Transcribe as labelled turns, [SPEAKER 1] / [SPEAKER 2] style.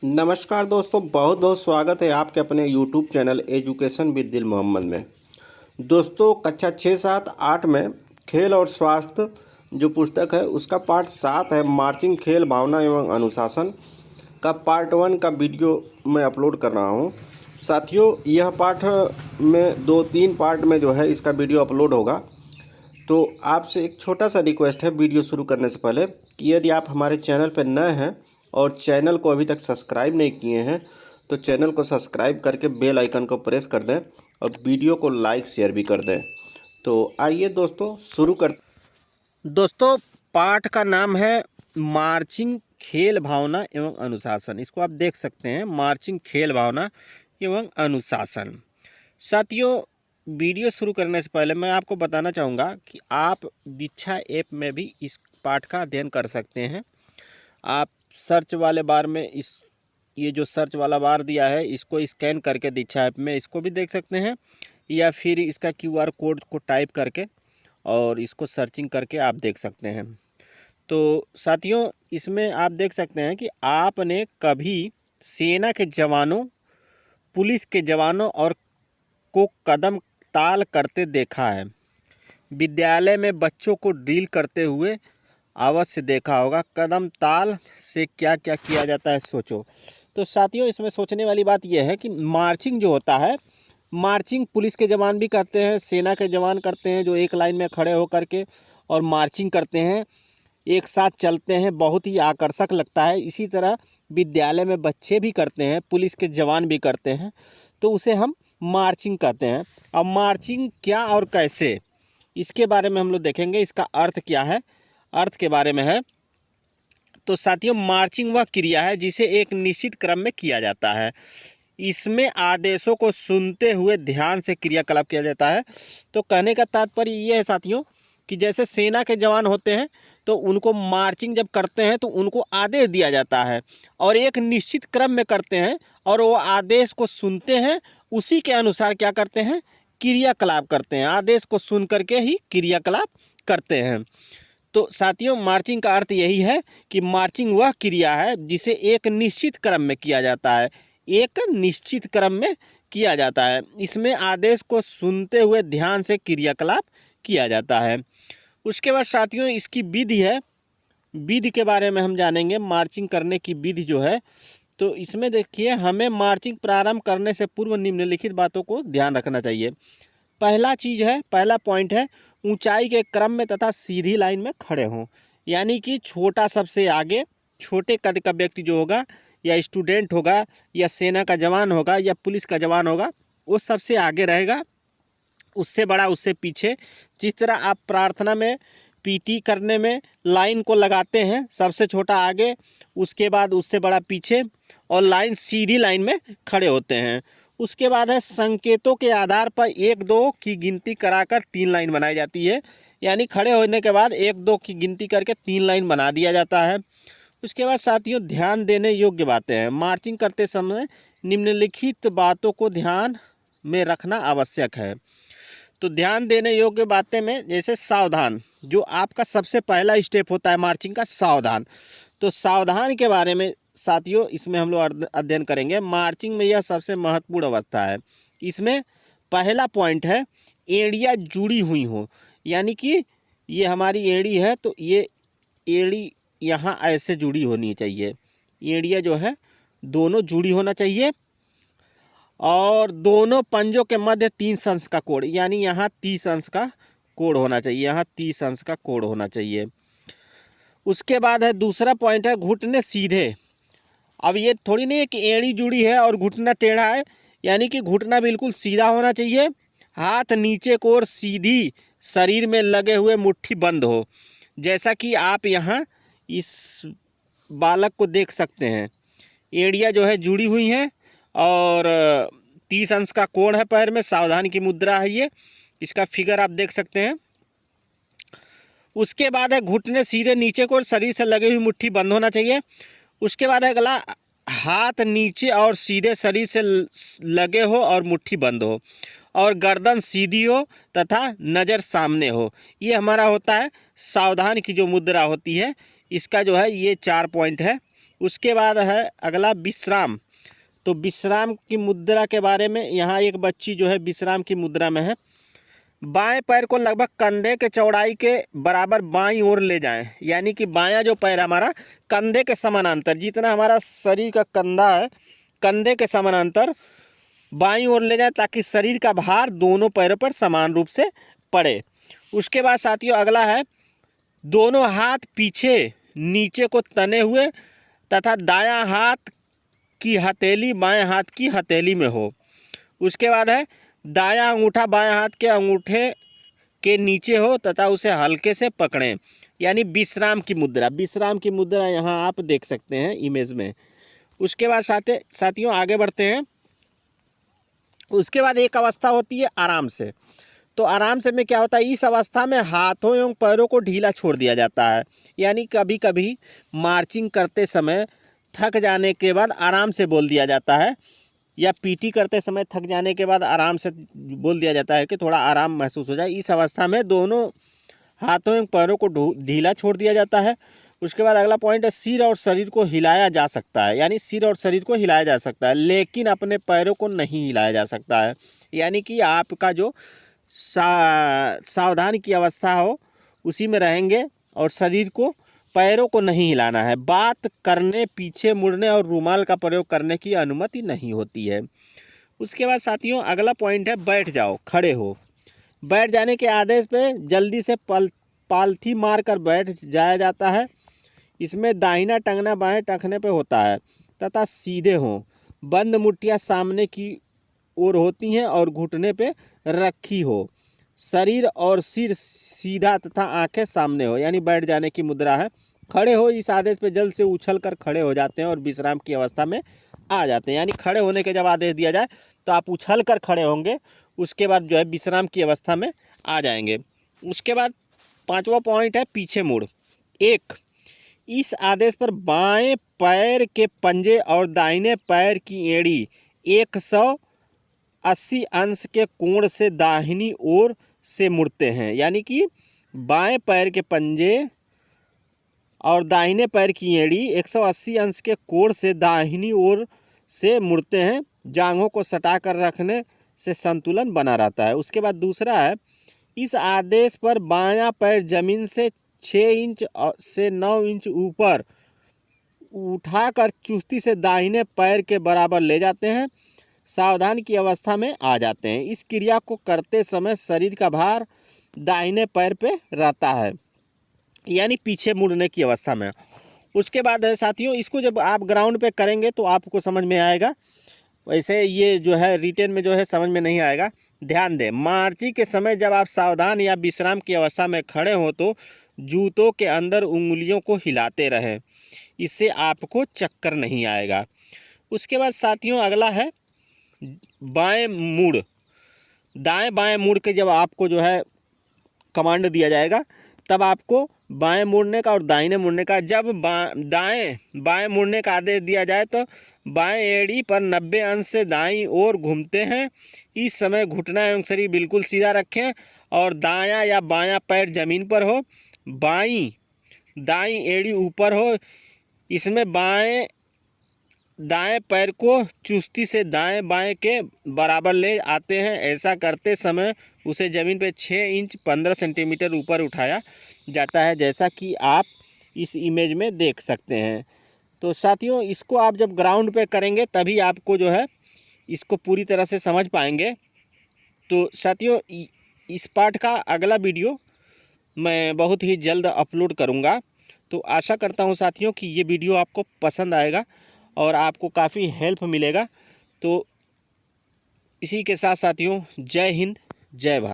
[SPEAKER 1] नमस्कार दोस्तों, बहुत बहुत स्वागत है आपके अपने यूट्यूब चैनल एजुकेशन विद दिल मोहम्मद में। दोस्तों, कक्षा 6, 7, 8 में खेल और स्वास्थ्य जो पुस्तक है उसका पार्ट 7 है, मार्चिंग खेल भावना एवं अनुशासन का पार्ट 1 का वीडियो मैं अपलोड कर रहा हूं। साथियों, यह पाठ में 2-3 पार्ट में जो है इसका वीडियो अपलोड होगा। तो आपसे एक छोटा सा रिक्वेस्ट है वीडियो शुरू करने से पहले कि यदि आप हमारे चैनल पर नए हैं और चैनल को अभी तक सब्सक्राइब नहीं किए हैं तो चैनल को सब्सक्राइब करके बेल आइकन को प्रेस कर दें और वीडियो को लाइक शेयर भी कर दें। तो आइए दोस्तों शुरू कर। दोस्तों, पाठ का नाम है मार्चिंग खेल भावना एवं अनुशासन। इसको आप देख सकते हैं, मार्चिंग खेल भावना एवं अनुशासन। साथियों, वीडियो शुरू करने से पहले मैं आपको बताना चाहूँगा कि आप दीक्षा ऐप में भी इस पाठ का अध्ययन कर सकते हैं। आप सर्च वाले बार में ये जो सर्च वाला बार दिया है इसको स्कैन करके दीक्षा ऐप में इसको भी देख सकते हैं, या फिर इसका QR कोड को टाइप करके और इसको सर्चिंग करके आप देख सकते हैं। तो साथियों, इसमें आप देख सकते हैं कि आपने कभी सेना के जवानों, पुलिस के जवानों और को कदम ताल करते देखा है। विद्यालय में बच्चों को ड्रिल करते हुए अवश्य देखा होगा। कदम ताल से क्या क्या किया जाता है, सोचो। तो साथियों, इसमें सोचने वाली बात यह है कि मार्चिंग जो होता है, मार्चिंग पुलिस के जवान भी करते हैं, सेना के जवान करते हैं, जो एक लाइन में खड़े होकर के और मार्चिंग करते हैं, एक साथ चलते हैं, बहुत ही आकर्षक लगता है। इसी तरह विद्यालय में बच्चे भी करते हैं, पुलिस के जवान भी करते हैं, तो उसे हम मार्चिंग कहते हैं। अब मार्चिंग क्या और कैसे, इसके बारे में हम लोग देखेंगे। इसका अर्थ क्या है, अर्थ के बारे में है। तो साथियों, मार्चिंग वह क्रिया है जिसे एक निश्चित क्रम में किया जाता है। इसमें आदेशों को सुनते हुए ध्यान से क्रियाकलाप किया जाता है। तो कहने का तात्पर्य ये है साथियों कि जैसे सेना के जवान होते हैं तो उनको मार्चिंग जब करते हैं तो उनको आदेश दिया जाता है और एक निश्चित क्रम में करते हैं और वो आदेश को सुनते हैं, उसी के अनुसार क्या करते हैं, क्रियाकलाप करते हैं। आदेश को सुन करके ही क्रियाकलाप करते हैं। तो साथियों, मार्चिंग का अर्थ यही है कि मार्चिंग वह क्रिया है जिसे एक निश्चित क्रम में किया जाता है, एक निश्चित क्रम में किया जाता है। इसमें आदेश को सुनते हुए ध्यान से क्रियाकलाप किया जाता है। उसके बाद साथियों, इसकी विधि है, विधि के बारे में हम जानेंगे। मार्चिंग करने की विधि जो है, तो इसमें देखिए, हमें मार्चिंग प्रारंभ करने से पूर्व निम्नलिखित बातों को ध्यान रखना चाहिए। पहला चीज़ है, पहला पॉइंट है, ऊंचाई के क्रम में तथा सीधी लाइन में खड़े हों। यानी कि छोटा सबसे आगे, छोटे कद का व्यक्ति जो होगा, या स्टूडेंट होगा, या सेना का जवान होगा, या पुलिस का जवान होगा, वो सबसे आगे रहेगा, उससे बड़ा उससे पीछे। जिस तरह आप प्रार्थना में, PT करने में लाइन को लगाते हैं, सबसे छोटा आगे, उसके बाद उससे बड़ा पीछे, और लाइन सीधी लाइन में खड़े होते हैं। उसके बाद है, संकेतों के आधार पर 1-2 की गिनती कराकर 3 लाइन बनाई जाती है। यानी खड़े होने के बाद 1-2 की गिनती करके 3 लाइन बना दिया जाता है। उसके बाद साथियों, ध्यान देने योग्य बातें हैं। मार्चिंग करते समय निम्नलिखित बातों को ध्यान में रखना आवश्यक है। तो ध्यान देने योग्य बातें में जैसे सावधान, जो आपका सबसे पहला स्टेप होता है मार्चिंग का, सावधान। तो सावधान के बारे में साथियों इसमें हम लोग अध्ययन करेंगे। मार्चिंग में यह सबसे महत्वपूर्ण अवस्था है। इसमें पहला पॉइंट है, एड़ियाँ जुड़ी हुई हो। यानी कि ये हमारी एड़ी है, तो ये एड़ी यहाँ ऐसे जुड़ी होनी चाहिए। एड़ियाँ जो है दोनों जुड़ी होना चाहिए, और दोनों पंजों के मध्य 30 अंश का कोण, यानी यहाँ 30 अंश का कोण होना चाहिए, यहाँ 30 अंश का कोण होना चाहिए। उसके बाद है, दूसरा पॉइंट है, घुटने सीधे। अब ये थोड़ी नहीं है कि एड़ी जुड़ी है और घुटना टेढ़ा है, यानी कि घुटना बिल्कुल सीधा होना चाहिए, हाथ नीचे को और सीधी शरीर में लगे हुए मुट्ठी बंद हो। जैसा कि आप यहाँ इस बालक को देख सकते हैं, एड़ियाँ जो है जुड़ी हुई हैं और 30 अंश का कोण है पैर में, सावधान की मुद्रा है ये, इसका फिगर आप देख सकते हैं। उसके बाद है, घुटने सीधे नीचे को और शरीर से लगी हुई मुट्ठी बंद होना चाहिए। उसके बाद है अगला, हाथ नीचे और सीधे शरीर से लगे हो और मुट्ठी बंद हो, और गर्दन सीधी हो तथा नज़र सामने हो। ये हमारा होता है सावधान की जो मुद्रा होती है, इसका जो है ये 4 पॉइंट है। उसके बाद है अगला विश्राम। तो विश्राम की मुद्रा के बारे में यहाँ एक बच्ची जो है विश्राम की मुद्रा में है। बाएं पैर को लगभग कंधे के चौड़ाई के बराबर बाईं ओर ले जाएं, यानी कि बायां जो पैर हमारा कंधे के समानांतर, जितना हमारा शरीर का कंधा है कंधे के समानांतर बाईं ओर ले जाएं, ताकि शरीर का भार दोनों पैरों पर समान रूप से पड़े। उसके बाद साथियों अगला है दोनों हाथ पीछे नीचे को तने हुए तथा दायां हाथ की हथेली बाएं हाथ की हथेली में हो। उसके बाद है दायां अंगूठा बाएं हाथ के अंगूठे के नीचे हो तथा उसे हल्के से पकड़ें, यानी विश्राम की मुद्रा। विश्राम की मुद्रा यहाँ आप देख सकते हैं इमेज में। उसके बाद साथियों आगे बढ़ते हैं। उसके बाद एक अवस्था होती है आराम से। तो आराम से में क्या होता है, इस अवस्था में हाथों एवं पैरों को ढीला छोड़ दिया जाता है, यानी कभी कभी मार्चिंग करते समय थक जाने के बाद आराम से बोल दिया जाता है, या पीटी करते समय थक जाने के बाद आराम से बोल दिया जाता है कि थोड़ा आराम महसूस हो जाए। इस अवस्था में दोनों हाथों एवं पैरों को ढीला छोड़ दिया जाता है। उसके बाद अगला पॉइंट है सिर और शरीर को हिलाया जा सकता है, यानी सिर और शरीर को हिलाया जा सकता है, लेकिन अपने पैरों को नहीं हिलाया जा सकता है। यानी कि आपका जो सावधान की अवस्था हो उसी में रहेंगे और शरीर को पैरों को नहीं हिलाना है। बात करने, पीछे मुड़ने और रुमाल का प्रयोग करने की अनुमति नहीं होती है। उसके बाद साथियों अगला पॉइंट है बैठ जाओ, खड़े हो। बैठ जाने के आदेश पे जल्दी से पालथी मार कर बैठ जाया जाता है। इसमें दाहिना टंगना बाएं टखने पे होता है तथा सीधे हों। बंद मुट्ठियाँ सामने की ओर होती हैं और घुटने पे रखी हो। शरीर और सिर सीधा तथा आंखें सामने हो, यानी बैठ जाने की मुद्रा है। खड़े हो, इस आदेश पे जल्द से उछल कर खड़े हो जाते हैं और विश्राम की अवस्था में आ जाते हैं। यानी खड़े होने के जब आदेश दिया जाए तो आप उछल कर खड़े होंगे, उसके बाद जो है विश्राम की अवस्था में आ जाएंगे। उसके बाद 5वां पॉइंट है पीछे मुड़। एक, इस आदेश पर बाएं पैर के पंजे और दाहिने पैर की एड़ी 180 अंश के कोण से दाहिनी ओर से मुड़ते हैं, यानी कि बाएं पैर के पंजे और दाहिने पैर की एड़ी 180 अंश के कोण से दाहिनी ओर से मुड़ते हैं। जांघों को सटाकर रखने से संतुलन बना रहता है। उसके बाद दूसरा है इस आदेश पर बायां पैर जमीन से 6 इंच से 9 इंच ऊपर उठाकर चुस्ती से दाहिने पैर के बराबर ले जाते हैं, सावधान की अवस्था में आ जाते हैं। इस क्रिया को करते समय शरीर का भार दाहिने पैर पे रहता है, यानी पीछे मुड़ने की अवस्था में। उसके बाद है साथियों, इसको जब आप ग्राउंड पे करेंगे तो आपको समझ में आएगा, वैसे ये जो है रिटेन में जो है समझ में नहीं आएगा। ध्यान दें, मार्चिंग के समय जब आप सावधान या विश्राम की अवस्था में खड़े हो तो जूतों के अंदर उंगलियों को हिलाते रहें, इससे आपको चक्कर नहीं आएगा। उसके बाद साथियों अगला है बाएं मुड़। दाएं बाएं मुड़ के जब आपको जो है कमांड दिया जाएगा तब आपको बाएं मुड़ने का और दाहिने मुड़ने का। जब दाएं बाएं मुड़ने का आदेश दिया जाए तो बाएं एड़ी पर 90 अंश से दाईं ओर घूमते हैं। इस समय घुटना एवं शरीर बिल्कुल सीधा रखें और दायां या बायां पैर जमीन पर हो, दाईं एड़ी ऊपर हो। इसमें दाएं पैर को चुस्ती से दाएं बाएं के बराबर ले आते हैं। ऐसा करते समय उसे ज़मीन पे 6 इंच 15 सेंटीमीटर ऊपर उठाया जाता है, जैसा कि आप इस इमेज में देख सकते हैं। तो साथियों इसको आप जब ग्राउंड पे करेंगे तभी आपको जो है इसको पूरी तरह से समझ पाएंगे। तो साथियों इस पार्ट का अगला वीडियो मैं बहुत ही जल्द अपलोड करूँगा। तो आशा करता हूँ साथियों कि ये वीडियो आपको पसंद आएगा और आपको काफ़ी हेल्प मिलेगा। तो इसी के साथ साथियों जय हिंद, जय भारत।